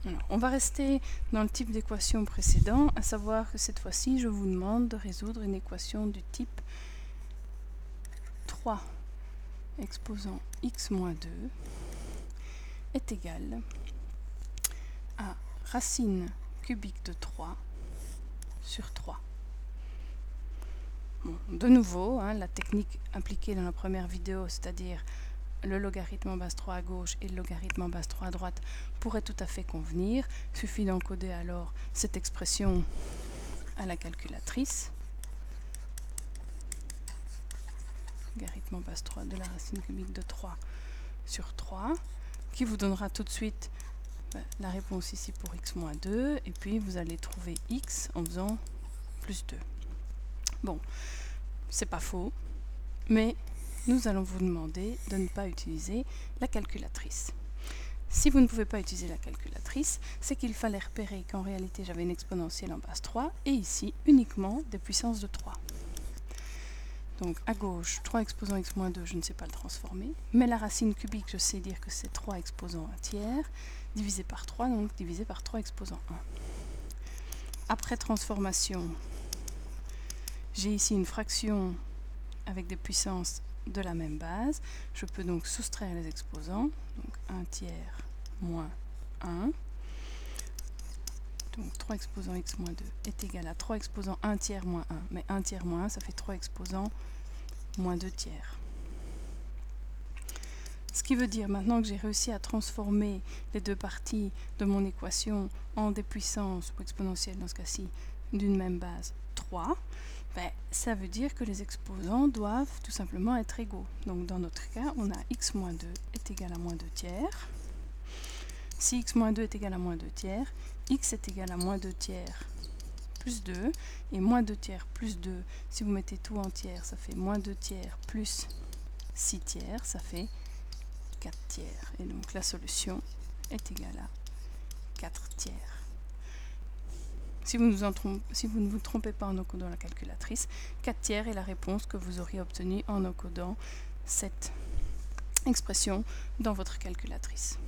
Alors, on va rester dans le type d'équation précédent, à savoir que cette fois-ci, je vous demande de résoudre une équation du type 3 exposant x moins 2 est égal à racine cubique de 3 sur 3. Bon, de nouveau, la technique appliquée dans la première vidéo, c'est-à-dire le logarithme en base 3 à gauche et le logarithme en base 3 à droite, pourrait tout à fait convenir. Il suffit d'encoder alors cette expression à la calculatrice. Logarithme en base 3 de la racine cubique de 3 sur 3, qui vous donnera tout de suite la réponse ici pour x moins 2, et puis vous allez trouver x en faisant plus 2. Bon, c'est pas faux, mais nous allons vous demander de ne pas utiliser la calculatrice. Si vous ne pouvez pas utiliser la calculatrice, c'est qu'il fallait repérer qu'en réalité j'avais une exponentielle en base 3 et ici uniquement des puissances de 3. Donc à gauche, 3 exposant x moins 2, je ne sais pas le transformer, mais la racine cubique, je sais dire que c'est 3 exposant 1 tiers, divisé par 3, donc divisé par 3 exposant 1. Après transformation, j'ai ici une fraction avec des puissances de la même base. Je peux donc soustraire les exposants, donc 1 tiers moins 1. Donc 3 exposant x moins 2 est égal à 3 exposant 1 tiers moins 1. Mais 1 tiers moins 1, ça fait 3 exposant moins 2 tiers. Ce qui veut dire maintenant que j'ai réussi à transformer les deux parties de mon équation en des puissances, ou exponentielles dans ce cas-ci, d'une même base 3, ça veut dire que les exposants doivent tout simplement être égaux. Donc dans notre cas, on a x moins 2 est égal à moins 2 tiers. Si x moins 2 est égal à moins 2 tiers, x est égal à moins 2 tiers plus 2, et moins 2 tiers plus 2, si vous mettez tout en tiers, ça fait moins 2 tiers plus 6 tiers, ça fait 4 tiers. Et donc la solution est égale à 4 tiers. Si vous ne vous trompez pas en encodant la calculatrice, 4 tiers est la réponse que vous auriez obtenue en encodant cette expression dans votre calculatrice.